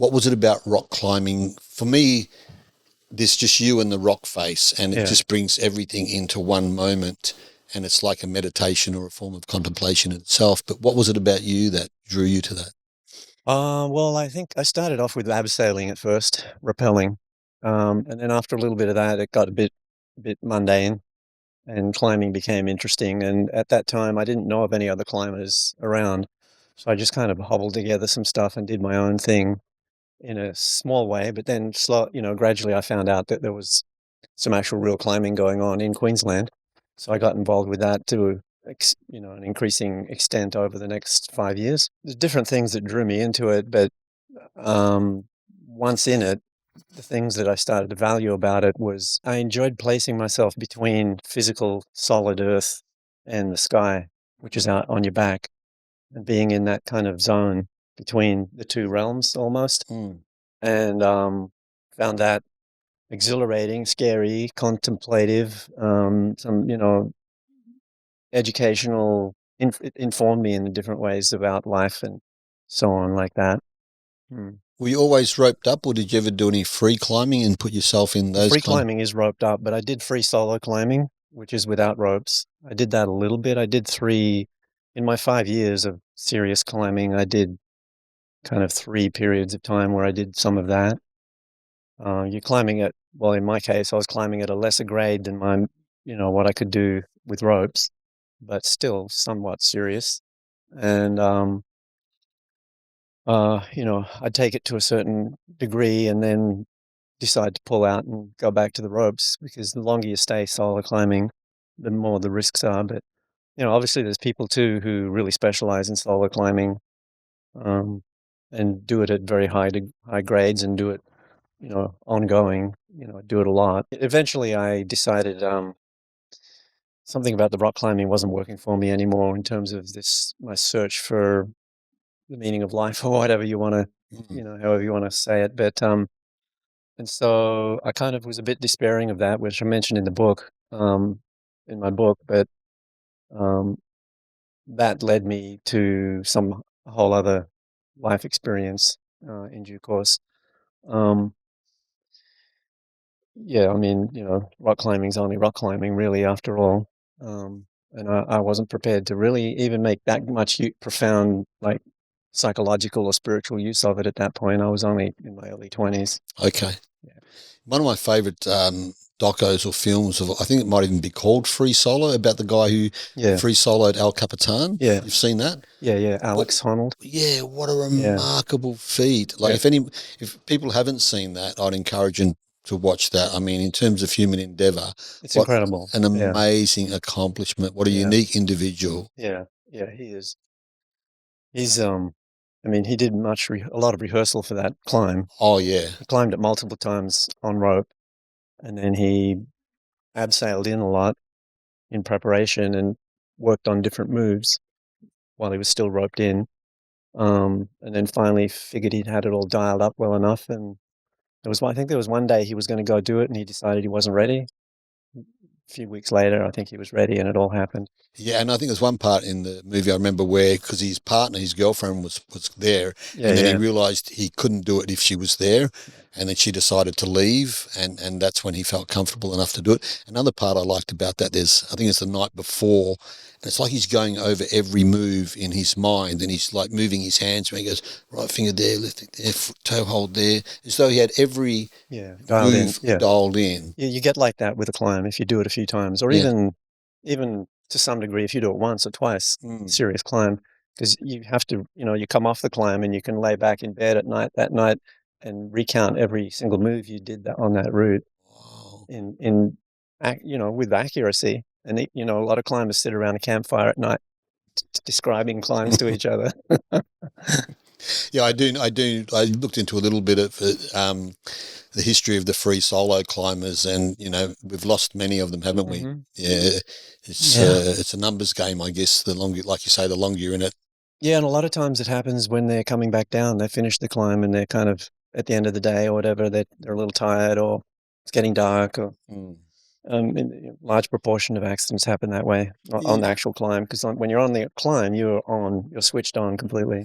what was it about rock climbing? For me, there's just you and the rock face, and it Yeah. just brings everything into one moment, and it's like a meditation or a form of contemplation in itself. But what was it about you that drew you to that? Well, I think I started off with abseiling at first, rappelling, and then after a little bit of that, it got a bit mundane, and climbing became interesting. And at that time, I didn't know of any other climbers around, so I just kind of hobbled together some stuff and did my own thing in a small way. But then, gradually, I found out that there was some actual real climbing going on in Queensland, so I got involved with that to an increasing extent over the next 5 years. There's different things that drew me into it, but um, once in it, the things that I started to value about it was I enjoyed placing myself between physical solid earth and the sky, which is out on your back, and being in that kind of zone between the two realms almost. Mm. And found that exhilarating, scary, contemplative, some, educational, it informed me in different ways about life and so on like that. Hmm. Were you always roped up, or did you ever do any free climbing and put yourself in Well, those free kind of? climbing is roped up, but I did free solo climbing, which is without ropes. I did that a little bit. I did three in my 5 years of serious climbing. I did kind of three periods of time where I did some of that. You're climbing at, well, in my case, I was climbing at a lesser grade than what I could do with ropes, but still somewhat serious. And, I'd take it to a certain degree and then decide to pull out and go back to the ropes because the longer you stay solo climbing, the more the risks are. But, obviously there's people too who really specialize in solo climbing, um, and do it at very high grades and do it, ongoing, do it a lot. Eventually I decided, something about the rock climbing wasn't working for me anymore in terms of my search for the meaning of life or whatever you want to, Mm. however you want to say it. But, and so I kind of was a bit despairing of that, which I mentioned in the book, in my book, but, um, that led me to a whole other life experience, in due course. Um, Yeah, I mean, rock climbing's only rock climbing really after all. And I wasn't prepared to really even make that much profound, like psychological or spiritual use of it at that point. I was only in my early 20s. Okay. Yeah. One of my favourite docos or films of, I think it might even be called Free Solo, about the guy who Yeah. free soloed El Capitan. Yeah. You've seen that? Yeah. Yeah. What? Alex Honnold. Yeah, what a Yeah. remarkable feat! Like, Yeah. if people haven't seen that, I'd encourage them to watch that. I mean, in terms of human endeavour, It's what incredible. an Yeah. amazing accomplishment! What a Yeah. unique individual! Yeah. Yeah. He is. He's, I mean, he did a lot of rehearsal for that climb. Oh yeah, He climbed it multiple times on rope, and then he abseiled in a lot in preparation and worked on different moves while he was still roped in. And then finally figured he'd had it all dialed up well enough. And I think there was one day he was going to go do it and he decided he wasn't ready. A few weeks later, I think he was ready and it all happened. yeah. And I think there's one part in the movie I remember where, because his partner, his girlfriend, was there, Yeah, and then he yeah, realised he couldn't do it if she was there, yeah. and then she decided to leave, and that's when he felt comfortable enough to do it. Another part I liked about that, I think it's the night before, and it's like he's going over every move in his mind, and he's like moving his hands when he goes right finger there, left there, toe hold there, as though he had every Yeah, dialed in. move Yeah. dialed in. You get like that with a climb if you do it a few times, or Yeah. even to some degree if you do it once or twice, Mm. serious climb, because you have to, you come off the climb and you can lay back in bed at night that night and recount every single move you did on that route Wow. with accuracy. And a lot of climbers sit around a campfire at night describing climbs to each other. Yeah, I do. I do. I looked into a little bit of the history of the free solo climbers, and we've lost many of them, haven't we? Hmm. Yeah, Yeah. it's a numbers game, I guess. The longer, like you say, the longer you're in it. Yeah, and a lot of times it happens when they're coming back down. They finish the climb and they're kind of at the end of the day or whatever. They're a little tired or it's getting dark. Or Mm. large proportion of accidents happen that way, not on Yeah. the actual climb. Because when you're on the climb, you're switched on completely.